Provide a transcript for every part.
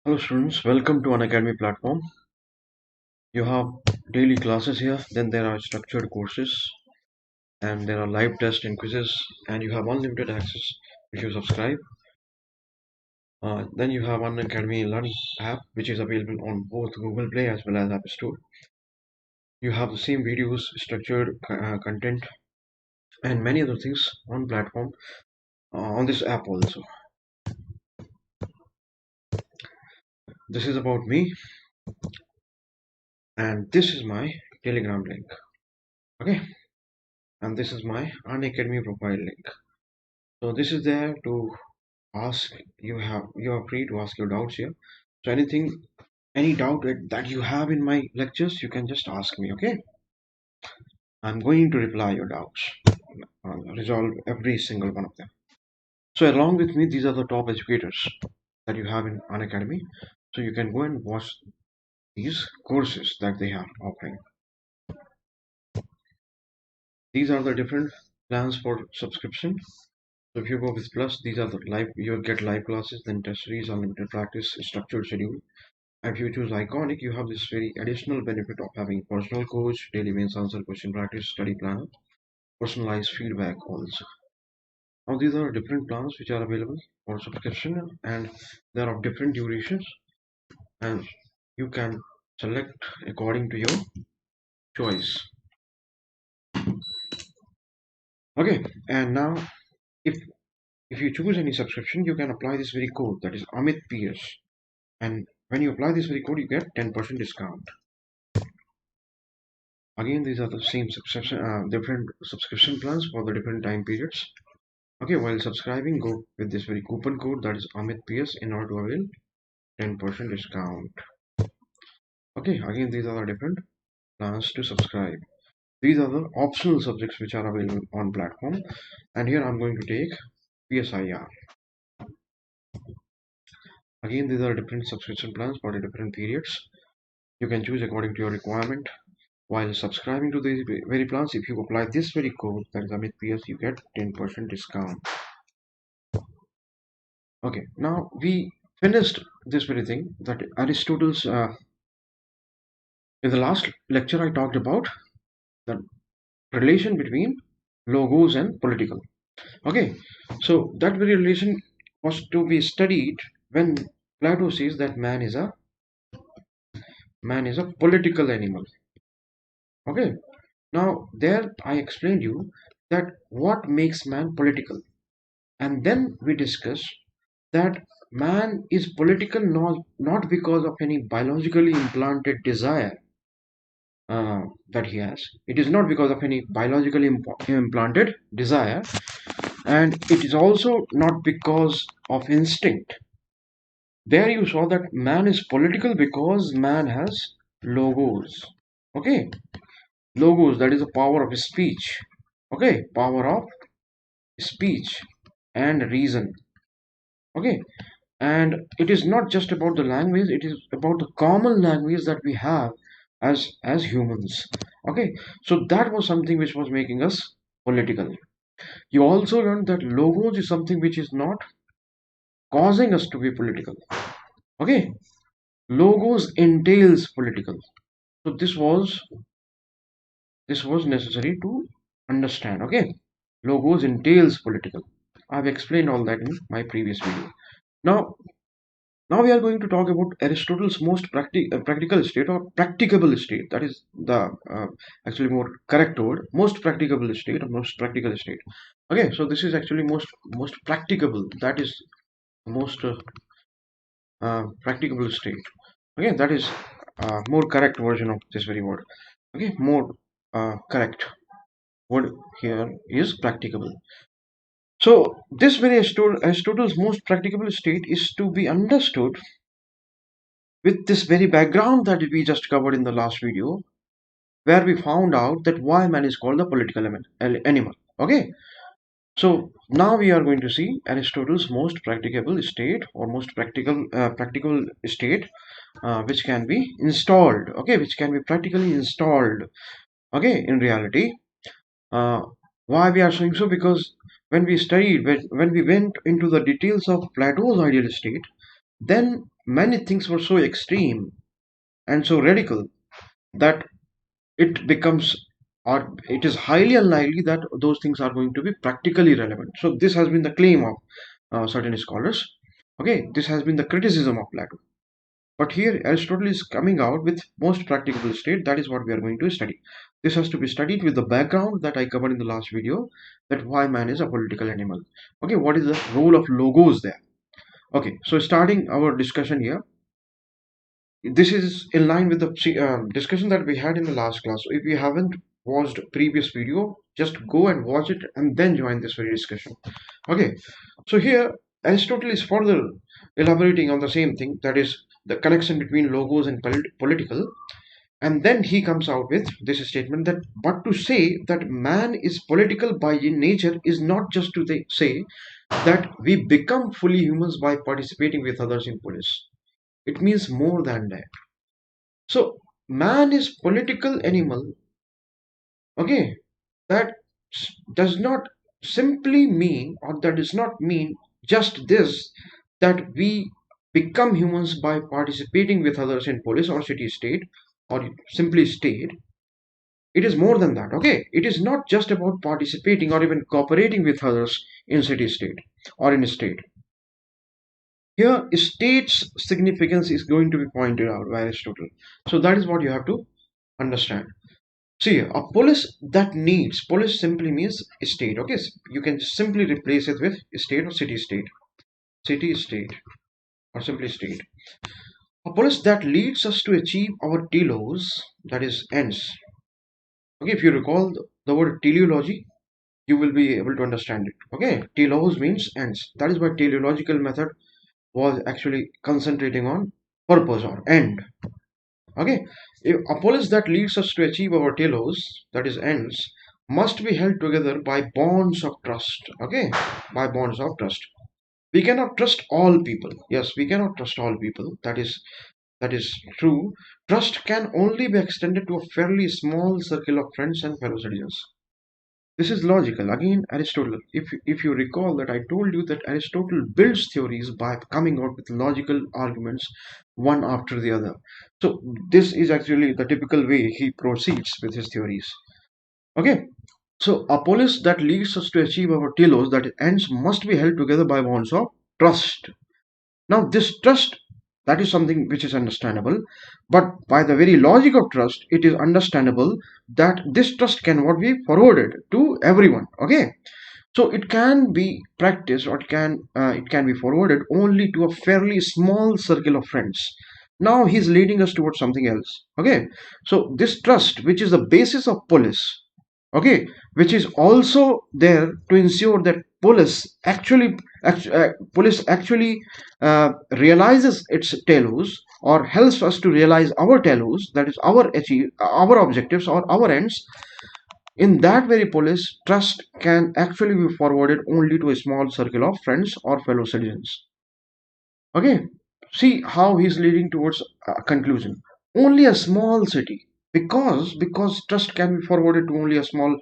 Hello students, welcome to Unacademy platform. You have daily classes here, then there are structured courses, and there are live tests and quizzes, and you have unlimited access if you subscribe. Then you have Unacademy Learning app, which is available on both Google Play as well as App Store. You have the same videos, structured content, and many other things on platform on this app also. This is about me, and this is my Telegram link. Okay, and this is my Unacademy profile link. So this is there to ask. You are free to ask your doubts here. So any doubt that you have in my lectures, you can just ask me. Okay, I'm going to reply your doubts, resolve every single one of them. So along with me, these are the top educators that you have in Unacademy. So you can go and watch these courses that they are offering. These are the different plans for subscription. So if you go with Plus, these are the live. You'll get live classes, then test series, unlimited practice, structured schedule. If you choose Iconic, you have this very additional benefit of having personal coach, daily mains answer question practice, study planner, personalized feedback also. Now these are different plans which are available for subscription, and they are of different durations, and you can select according to your choice. Okay, and now if you choose any subscription, you can apply this very code, that is Amit PS, and when you apply this very code, you get 10% discount. Again, these are the same different subscription plans for the different time periods. Okay, while subscribing, go with this very coupon code, that is Amit PS, in order to avail 10% discount. Okay, again, these are the different plans to subscribe. These are the optional subjects which are available on platform, and here I'm going to take PSIR. Again, these are different subscription plans for the different periods. You can choose according to your requirement. While subscribing to these very plans, if you apply this very code, that is Amit PS, you get 10% discount. Okay, now we finished this very thing, that Aristotle's. In the last lecture, I talked about the relation between logos and political. Okay, so that very relation was to be studied when Plato says that man is a political animal. Okay, now there I explained you that what makes man political, and then we discussed that man is political not because of any biologically implanted desire that he has. It is not because of any biologically implanted desire, and it is also not because of instinct. There you saw that man is political because man has logos. Okay, logos, that is the power of speech. Okay, power of speech and reason. Okay, and it is not just about the language, it is about the common language that we have as humans. Okay, so that was something which was making us political. You also learned that logos is something which is not causing us to be political. Okay, logos entails political. So this was necessary to understand. Okay, logos entails political. I've explained all that in my previous video. Now we are going to talk about Aristotle's most practical state, or practicable state. That is the actually more correct word. Most practicable state, or most practical state. Okay, so this is actually most practicable. That is most practicable state. Okay, that is more correct version of this very word. Okay, more correct word here is practicable. So this very Aristotle's most practicable state is to be understood with this very background that we just covered in the last video, where we found out that why man is called the political animal. Okay, so now we are going to see Aristotle's most practicable state, or most practical state, which can be installed. Okay, which can be practically installed. Okay, in reality, why we are saying so? Because when we studied, when we went into the details of Plato's ideal state, then many things were so extreme and so radical that it becomes, or it is highly unlikely that those things are going to be practically relevant. So this has been the claim of certain scholars. Okay, this has been the criticism of Plato. But here Aristotle is coming out with most practicable state. That is what we are going to study. This has to be studied with the background that I covered in the last video, that why man is a political animal. Okay, what is the role of logos there? Okay, so starting our discussion here, this is in line with the discussion that we had in the last class. So if you haven't watched previous video, just go and watch it and then join this very discussion. Okay, so here Aristotle is further elaborating on the same thing, that is the connection between logos and political, and then he comes out with this statement that, but to say that man is political by nature is not just to say that we become fully humans by participating with others in polis. It means more than that. So man is political animal. Okay, that does not simply mean, or that does not mean just this, that we become humans by participating with others in polis or city state or simply state. It is more than that. Okay, it is not just about participating or even cooperating with others in city state or in a state. Here, state's significance is going to be pointed out by Aristotle. So that is what you have to understand. See, a polis that needs, polis simply means state. Okay, so you can simply replace it with state or city state. City state or simply state. A polis that leads us to achieve our telos, that is ends. Okay, if you recall the word teleology, you will be able to understand it. Okay, telos means ends. That is why teleological method was actually concentrating on purpose or end. Okay, if a polis that leads us to achieve our telos, that is ends, must be held together by bonds of trust. Okay, by bonds of trust. We cannot trust all people. Yes, we cannot trust all people. That is true. Trust can only be extended to a fairly small circle of friends and fellow citizens. This is logical. Again, Aristotle. If you recall that I told you that Aristotle builds theories by coming out with logical arguments one after the other. So this is actually the typical way he proceeds with his theories. Okay. So a polis that leads us to achieve our telos, that ends, must be held together by bonds of trust. Now this trust, that is something which is understandable, but by the very logic of trust, it is understandable that this trust cannot be forwarded to everyone. Okay, so it can be practiced, or it can be forwarded only to a fairly small circle of friends. Now he's leading us towards something else. Okay, so this trust, which is the basis of polis, okay, which is also there to ensure that police actually realizes its telos, or helps us to realize our telos, that is our objectives or our ends. In that very police, trust can actually be forwarded only to a small circle of friends or fellow citizens. Okay, see how he's leading towards a conclusion. Only a small city, because trust can be forwarded to only a small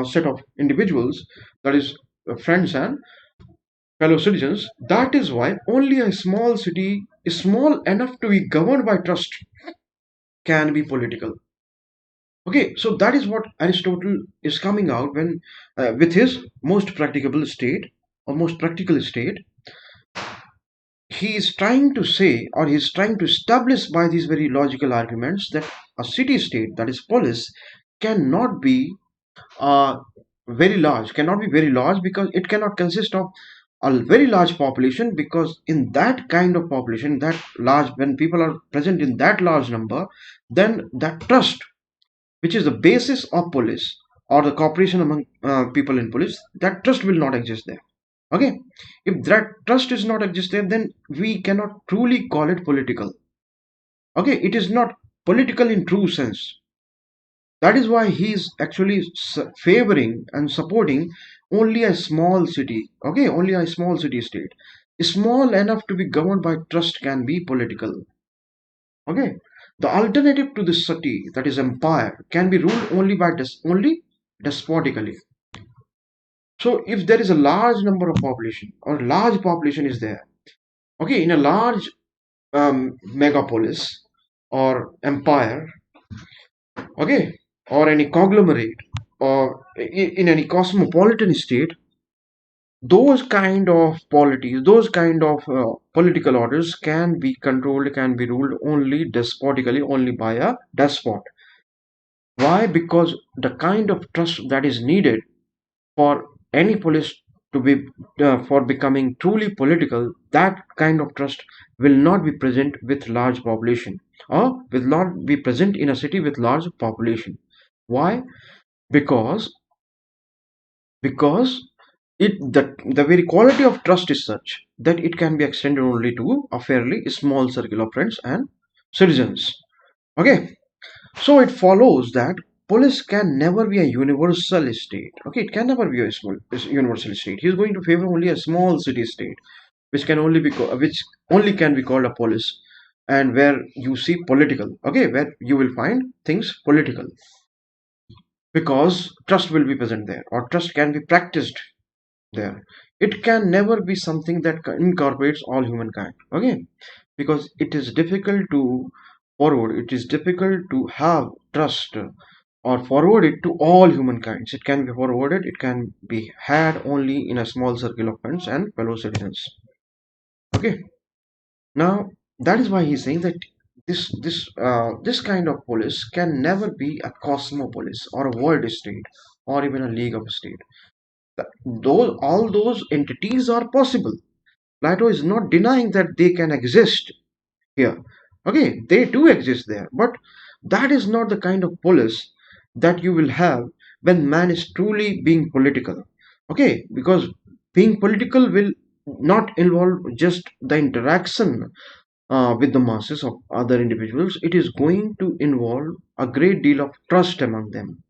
set of individuals, that is friends and fellow citizens. That is why only a small city is small enough to be governed by trust can be political. Okay, so that is what Aristotle is coming out when with his most practicable state or most practical state. He is trying to say, or he is trying to establish by these very logical arguments, that a city state, that is polis, cannot be uh, cannot be very large, because it cannot consist of a very large population, because in that kind of population, that large, when people are present in that large number, then that trust, which is the basis of polis or the cooperation among people in polis, that trust will not exist there. Okay, if that trust is not exist there, then we cannot truly call it political. Okay, it is not political in true sense. That is why he is actually favoring and supporting only a small city. Okay, only a small city state, small enough to be governed by trust, can be political. Okay, the alternative to this city, that is empire, can be ruled only by only despotically. So if there is a large number of population, or large population is there, okay, in a large megapolis or empire, okay, or any conglomerate, or in any cosmopolitan state, those kind of polities, those kind of political orders can be controlled, can be ruled only despotically, only by a despot. Why? Because the kind of trust that is needed for any police to be for becoming truly political, that kind of trust will not be present with large population, or will not be present in a city with large population. Why? Because because the very quality of trust is such that it can be extended only to a fairly small circle of friends and citizens. Okay, so it follows that police can never be a universal state. Okay, it can never be a universal state. He is going to favor only a small city state, which can only be which only can be called a police, and where you see political. Okay, where you will find things political, because trust will be present there, or trust can be practiced there. It can never be something that incorporates all humankind. Okay, because it is difficult to forward. It is difficult to have trust or forward it to all humankind. It can be forwarded. It can be had only in a small circle of friends and fellow citizens. Okay. Now that is why he's saying that this kind of police can never be a cosmopolis or a world state or even a league of state. Those all those entities are possible. Plato is not denying that they can exist here. Okay, they do exist there, but that is not the kind of polis that you will have when man is truly being political. Okay, because being political will not involve just the interaction with the masses of other individuals. It is going to involve a great deal of trust among them.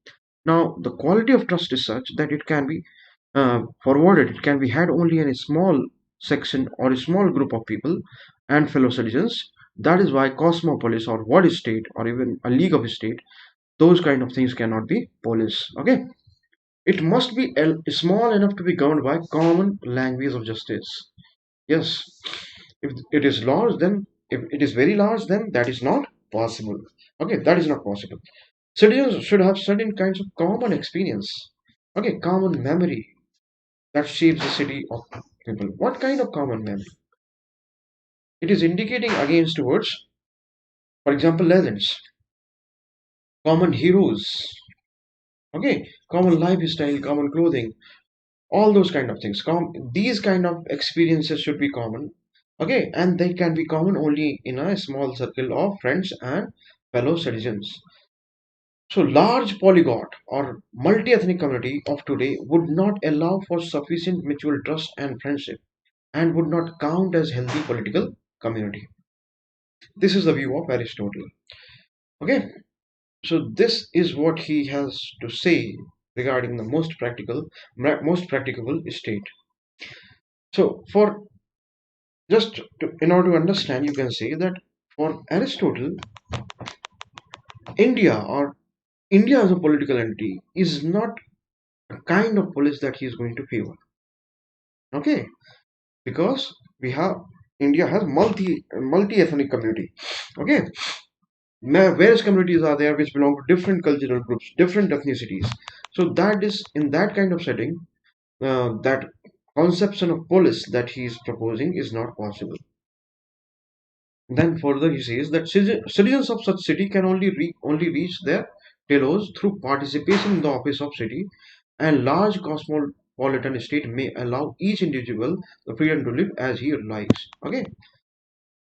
Now, the quality of trust is such that it can be forwarded, it can be had only in a small section or a small group of people and fellow citizens. That is why cosmopolis or world state or even a league of state, those kind of things cannot be polis. Okay, it must be small enough to be governed by common language of justice. Yes, if it is large, then if it is very large, then that is not possible. Okay, that is not possible. Citizens should have certain kinds of common experience. Okay, common memory that shapes the city of people. What kind of common memory? It is indicating against words, for example, legends, common heroes, okay, common lifestyle, common clothing, all those kind of things. These kind of experiences should be common, okay, and they can be common only in a small circle of friends and fellow citizens. So, large polyglot or multi-ethnic community of today would not allow for sufficient mutual trust and friendship, and would not count as healthy political community. This is the view of Aristotle. Okay, so this is what he has to say regarding the most practicable state. So, for in order to understand, you can say that for Aristotle, India as a political entity is not a kind of police that he is going to favor. Okay, because we have India has multi ethnic community. Okay, various communities are there which belong to different cultural groups, different ethnicities. So that is in that kind of setting, that conception of polis that he is proposing is not possible. Then further he says that citizens of such city can only reach their telos through participation in the office of city, and large cosmopolitan state may allow each individual the freedom to live as he likes. Okay.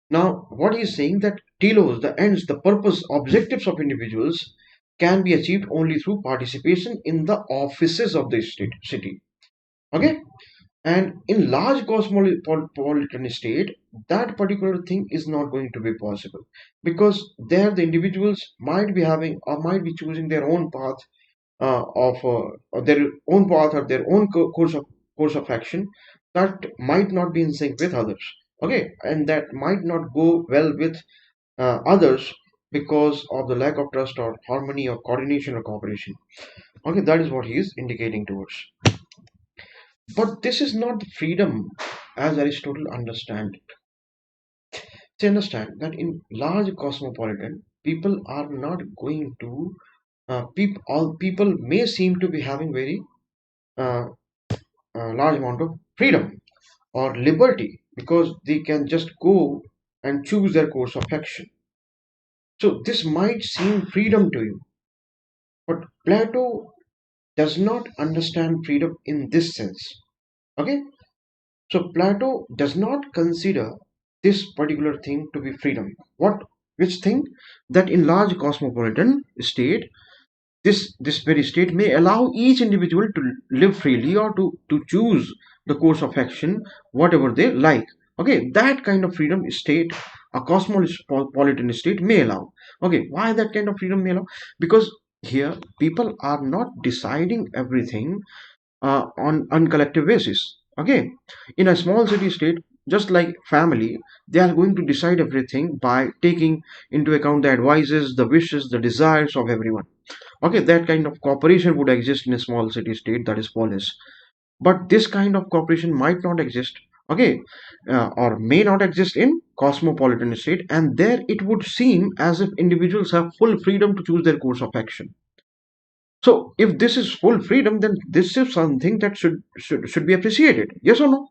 Now, what he is saying that telos, the ends, the purpose, objectives of individuals can be achieved only through participation in the offices of the city. Okay, and in large cosmopolitan state, that particular thing is not going to be possible, because there the individuals might be having or might be choosing their own path, of their own path or their own course of action that might not be in sync with others. Okay, and that might not go well with others because of the lack of trust or harmony or coordination or cooperation. Okay, that is what he is indicating towards. But this is not the freedom as Aristotle understands it. understand that in large cosmopolitan, people are not going to all people may seem to be having very uh, large amount of freedom or liberty because they can just go and choose their course of action. So this might seem freedom to you, but Plato does not understand freedom in this sense. Okay, so Plato does not consider this particular thing to be freedom. What? Which thing? That in large cosmopolitan state, this very state may allow each individual to live freely or to choose the course of action whatever they like. Okay, that kind of freedom state, a cosmopolitan state may allow. Okay, why that kind of freedom may allow? Because here people are not deciding everything on collective basis. Okay, in a small city state, just like family, they are going to decide everything by taking into account the advices, the wishes, the desires of everyone. Okay, that kind of cooperation would exist in a small city state, that is Polis. But this kind of cooperation might not exist, okay, or may not exist in cosmopolitan state, and there it would seem as if individuals have full freedom to choose their course of action. So if this is full freedom, then this is something that should be appreciated. Yes or no?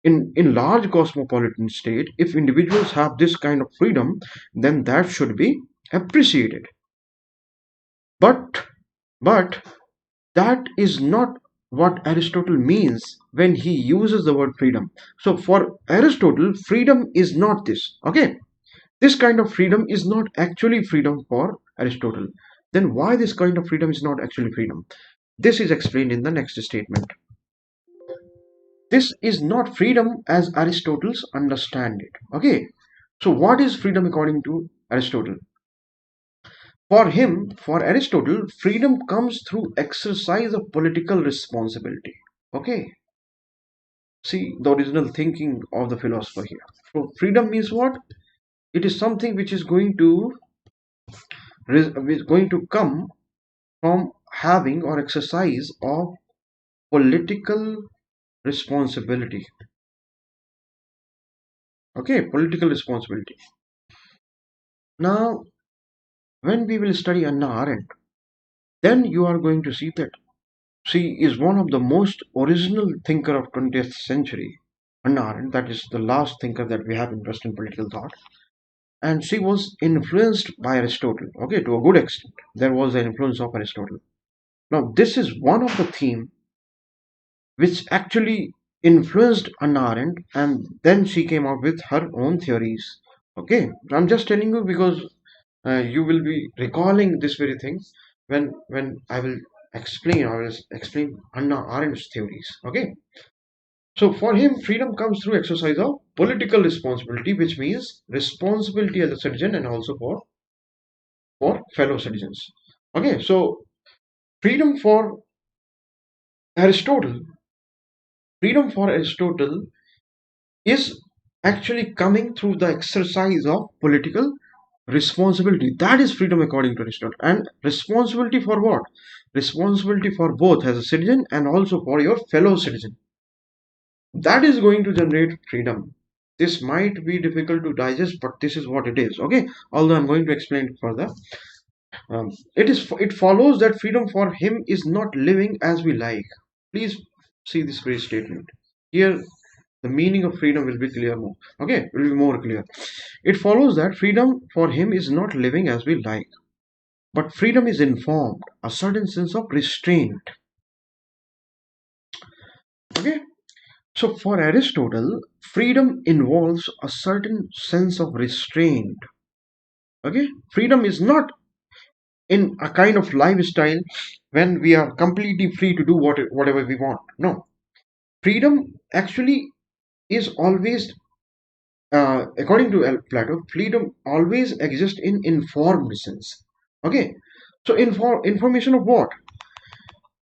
In large cosmopolitan state, if individuals have this kind of freedom, then that should be appreciated. But but that is not what Aristotle means when he uses the word freedom. So for Aristotle, freedom is not this. Okay, this kind of freedom is not actually freedom for Aristotle. Then why this kind of freedom is not actually freedom? This is explained in the next statement. This is not freedom as Aristotle's understand it. Okay, so what is freedom according to Aristotle? For him, for Aristotle, freedom comes through exercise of political responsibility. Okay, see the original thinking of the philosopher here. So freedom means what? It is something which is going to come from having or exercise of political responsibility. Okay, political responsibility. Now, when we will study Anna Arendt, then you are going to see that she is one of the most original thinker of 20th century. Anna Arendt, that is the last thinker that we have in Western political thought, and she was influenced by Aristotle. Okay, to a good extent, there was an influence of Aristotle. Now, this is one of the theme which actually influenced Anna Arendt, and then she came up with her own theories. Okay, I'm just telling you because you will be recalling this very thing when I will explain Anna Arendt's theories. Okay, so for him, freedom comes through exercise of political responsibility, which means responsibility as a citizen and also for fellow citizens. Okay, so freedom for Aristotle, freedom for Aristotle is actually coming through the exercise of political responsibility. That is freedom according to Aristotle. And responsibility for what? Responsibility for both as a citizen and also for your fellow citizen. That is going to generate freedom. This might be difficult to digest, but this is what it is. Okay, although I'm going to explain it further. It follows that freedom for him is not living as we like. Please see this very statement here. The meaning of freedom will be clear more. Okay, will be more clear. It follows that freedom for him is not living as we like, but freedom is informed a certain sense of restraint. Okay, so for Aristotle, freedom involves a certain sense of restraint. Okay, freedom is not in a kind of lifestyle when we are completely free to do whatever we want. No, freedom actually is always, according to Plato, freedom always exists in informed sense. Okay, so information of what?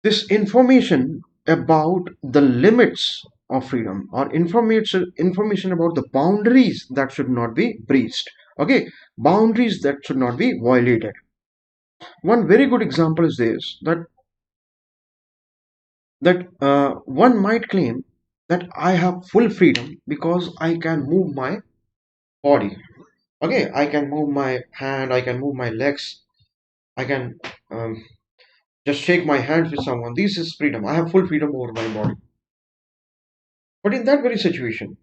This information about the limits of freedom, or information about the boundaries that should not be breached. Okay, boundaries that should not be violated. One very good example is this, that one might claim that I have full freedom because I can move my body. Okay, I can move my hand, I can move my legs, I can um, just shake my hands with someone. This is freedom. I have full freedom over my body. But in that very situation,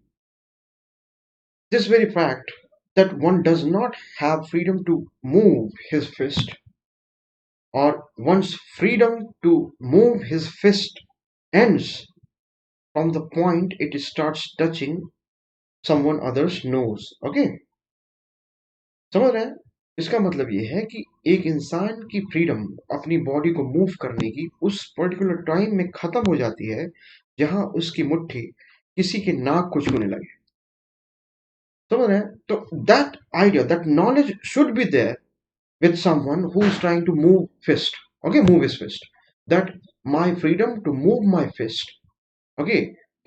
this very fact that one does not have freedom to move his fist, or one's freedom to move his fist ends from the point it starts touching someone other's nose. Okay, समझ रहे हैं? इसका मतलब ये है कि एक इंसान की फ्रीडम अपनी बॉडी को मूव करने की उस पर्टिकुलर टाइम में खत्म हो जाती है जहां उसकी मुट्ठी किसी के नाक को छूने लगे. समझ रहे हैं? तो that idea, that knowledge should be there with someone who is trying to move fist. Okay, move his fist. That my freedom to move my fist, okay,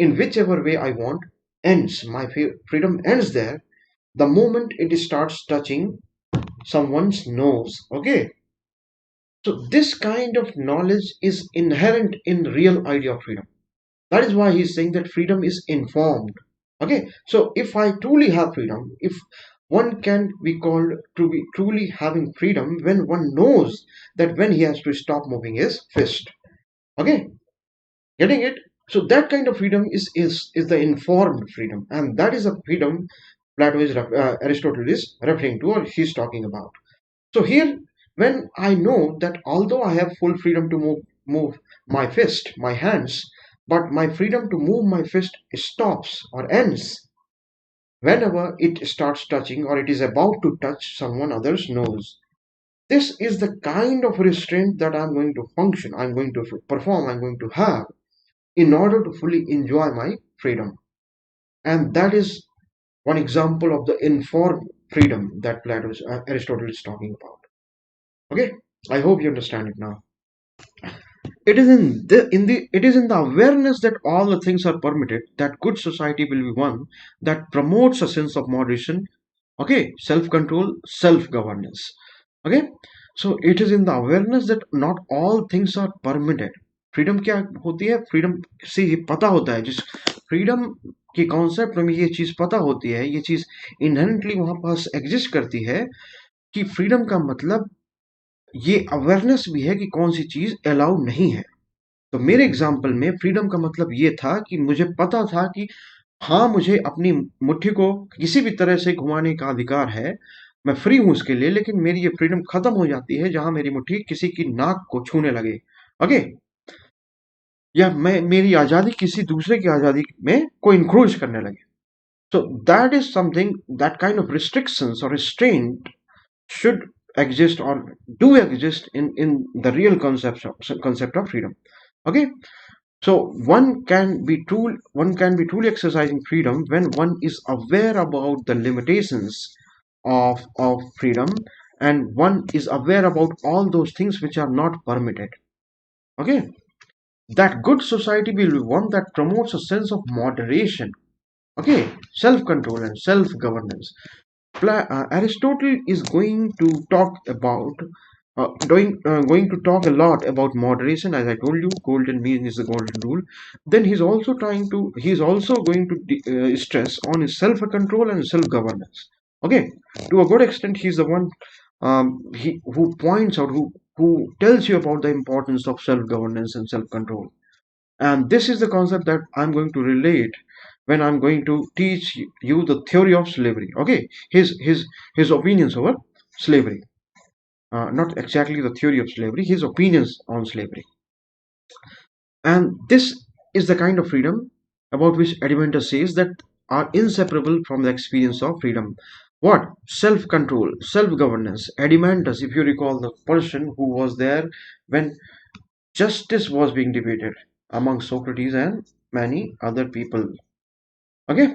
in whichever way I want, ends. My freedom ends there the moment it starts touching someone's nose. Okay, so this kind of knowledge is inherent in real idea of freedom. That is why he is saying that freedom is informed. Okay, so if I truly have freedom, if one can be called to be truly having freedom when one knows that when he has to stop moving his fist. Okay, getting it? So that kind of freedom is the informed freedom, and that is a freedom Aristotle is referring to, or he's talking about. So here, when I know that although I have full freedom to move my fist, my hands, but my freedom to move my fist stops or ends whenever it starts touching or it is about to touch someone other's nose. This is the kind of restraint that I'm going to function, I'm going to perform, I'm going to have in order to fully enjoy my freedom. And that is one example of the informed freedom that Aristotle is talking about. Okay, I hope you understand it now. It is in the awareness that all the things are permitted that good society will be one that promotes a sense of moderation, okay, self-control, self-governance. Okay, so it is in the awareness that not all things are permitted. Freedom क्या होती है? Freedom से ये पता होता है, जिस freedom के कॉन्सेप्ट में ये चीज पता होती है, ये चीज इनहेरेंटली वहां पास एग्जिस्ट करती है कि फ्रीडम का मतलब ये अवेयरनेस भी है कि कौन सी चीज अलाउ नहीं है. तो मेरे एग्जाम्पल में फ्रीडम का मतलब ये था कि मुझे पता था कि हाँ, मुझे अपनी मुट्ठी को किसी भी तरह से घुमाने का अधिकार है, मैं फ्री हूं उसके लिए, लेकिन मेरी ये फ्रीडम खत्म हो जाती है जहां मेरी मुट्ठी किसी की नाक को छूने लगे. ओके, या मैं मेरी आजादी किसी दूसरे की आजादी में को इंक्रोच करने लगे. So that is something, that kind of restrictions or restraint should exist or do exist in the real concept of freedom. Okay, so one can be truly exercising freedom when one is aware about the limitations of freedom, and one is aware about all those things which are not permitted. Okay, that good society will be one that promotes a sense of moderation, okay, self-control and self-governance. Aristotle is going to talk about going to talk a lot about moderation. As I told you, golden mean is the golden rule. Then he's also going to stress on his self-control and self-governance. Okay, to a good extent, he's the one who points out, who tells you about the importance of self-governance and self-control. And this is the concept that I'm going to relate when I'm going to teach you the theory of slavery. Okay, his opinions over slavery, not exactly the theory of slavery, his opinions on slavery. And this is the kind of freedom about which Adventus says that are inseparable from the experience of freedom. What? Self-control, self-governance. Adventus, if you recall, the person who was there when justice was being debated among Socrates and many other people. Okay,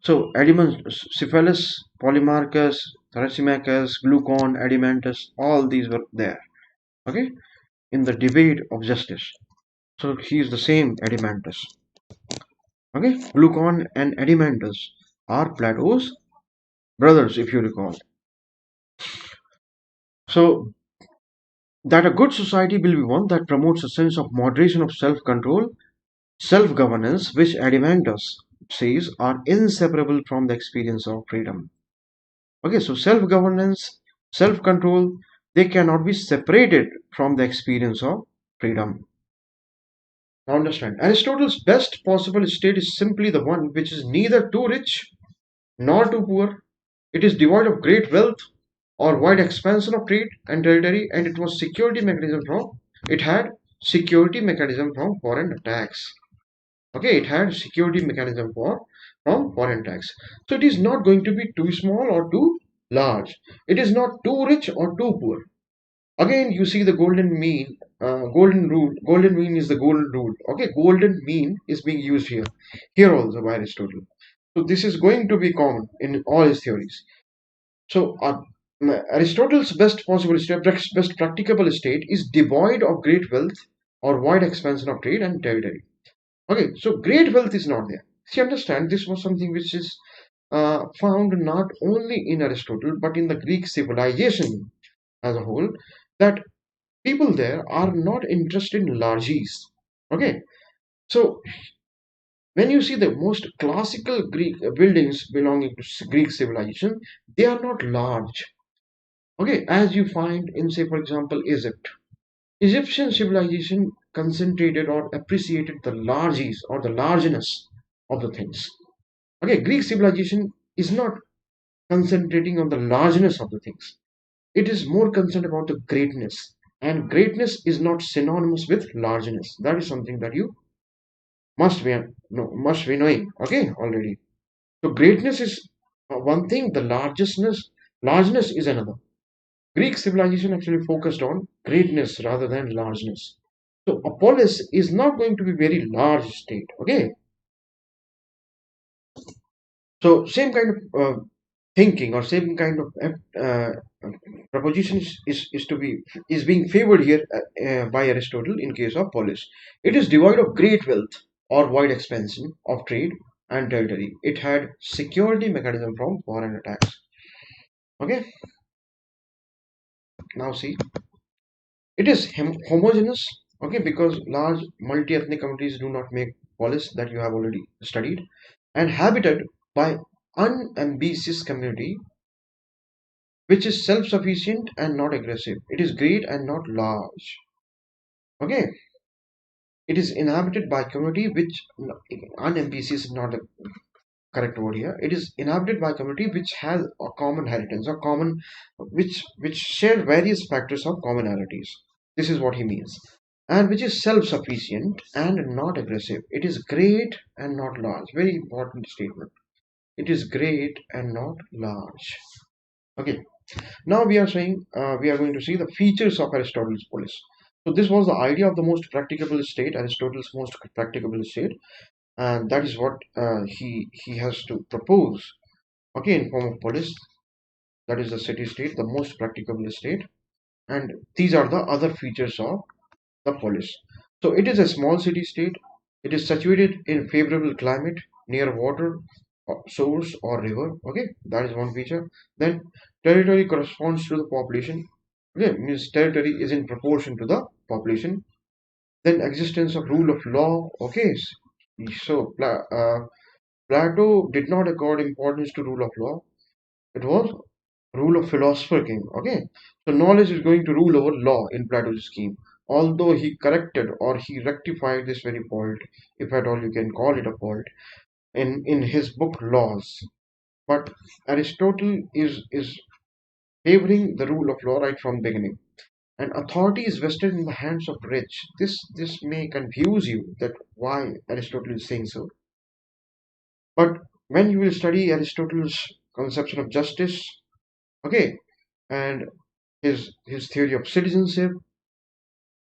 so Cephalus, Polymarchus, Thrasymachus, Glucon, Adeimantus, all these were there. Okay, in the debate of justice. So he is the same Adeimantus. Okay, Glucon and Adeimantus are Plato's brothers, if you recall. So that a good society will be one that promotes a sense of moderation, of self-control, self-governance, which Adeimantus says are inseparable from the experience of freedom. Okay, so self-governance, self-control, they cannot be separated from the experience of freedom. Now understand, Aristotle's best possible state is simply the one which is neither too rich nor too poor. It is devoid of great wealth or wide expansion of trade and territory, and it had security mechanism from foreign attacks. Okay, it had security mechanism from foreign attacks. So it is not going to be too small or too large. It is not too rich or too poor. Again, you see the golden mean, golden rule. Golden mean is the golden rule. Okay, golden mean is being used here also by Aristotle. So this is going to be common in all his theories. So Aristotle's best possible state, best practicable state is devoid of great wealth or wide expansion of trade and territory. Okay, so great wealth is not there. See, understand, this was something which is found not only in Aristotle but in the Greek civilization as a whole, that people there are not interested in largesse. Okay, so when you see the most classical Greek buildings belonging to Greek civilization, they are not large. Okay, as you find in, say, for example, Egypt. Egyptian civilization concentrated or appreciated the largesse or the largeness of the things. Okay, Greek civilization is not concentrating on the largeness of the things. It is more concerned about the greatness. And greatness is not synonymous with largeness. That is something that you must be must be knowing. Okay, already. So greatness is one thing. The largeness is another. Greek civilization actually focused on greatness rather than largeness. So a polis is not going to be very large state. Okay, so same kind of thinking or same kind of proposition is being favored here by Aristotle in case of polis. It is devoid of great wealth or wide expansion of trade and territory. It had security mechanism from foreign attacks. Okay, now see, it is homogeneous. Okay, because large multi-ethnic communities do not make polis, that you have already studied, and habited by unambitious community which is self-sufficient and not aggressive. It is great and not large. Okay, it is inhabited by community which unambitious is not the correct word here. It is inhabited by community which has a common inheritance or common which share various factors of commonalities. This is what he means. And which is self-sufficient and not aggressive. It is great and not large. Very important statement. It is great and not large. Okay. Now we are going to see the features of Aristotle's polis. So this was the idea of the most practicable state, Aristotle's most practicable state, and that is what he has to propose. Okay, in form of polis, that is the city state, the most practicable state, and these are the other features of the polis. So it is a small city state. It is situated in favorable climate near water source or river. Okay, that is one feature. Then territory corresponds to the population. Okay, means territory is in proportion to the population. Then existence of rule of law. Okay, so Plato did not accord importance to rule of law. It was rule of philosopher king. Okay, so knowledge is going to rule over law in Plato's scheme. Although he corrected or he rectified this very fault, if at all you can call it a fault, in his book Laws. But Aristotle is favoring the rule of law right from the beginning. And authority is vested in the hands of rich. This may confuse you that why Aristotle is saying so. But when you will study Aristotle's conception of justice, okay, and his theory of citizenship,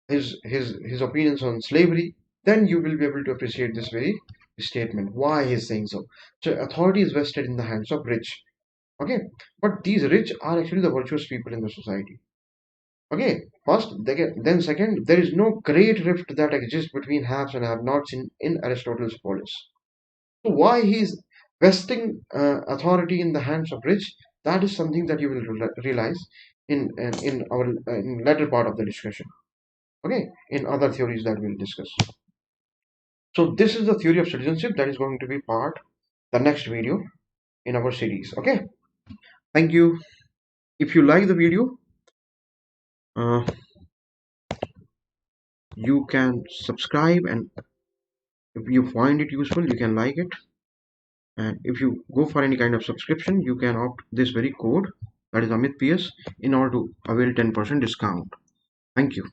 his opinions on slavery, then you will be able to appreciate this very statement. Why he is saying so. So authority is vested in the hands of rich. Okay, but these rich are actually the virtuous people in the society. Okay, first, then second, there is no great rift that exists between haves and have-nots in Aristotle's polis. So why he is vesting authority in the hands of rich? That is something that you will realize in our in latter part of the discussion. Okay, in other theories that we'll discuss. So this is the theory of citizenship that is going to be part the next video in our series. Okay. Thank you. If you like the video, uh, you can subscribe, and if you find it useful, you can like it. And if you go for any kind of subscription, you can opt this very code, that is Amit PS, in order to avail 10% discount. Thank you.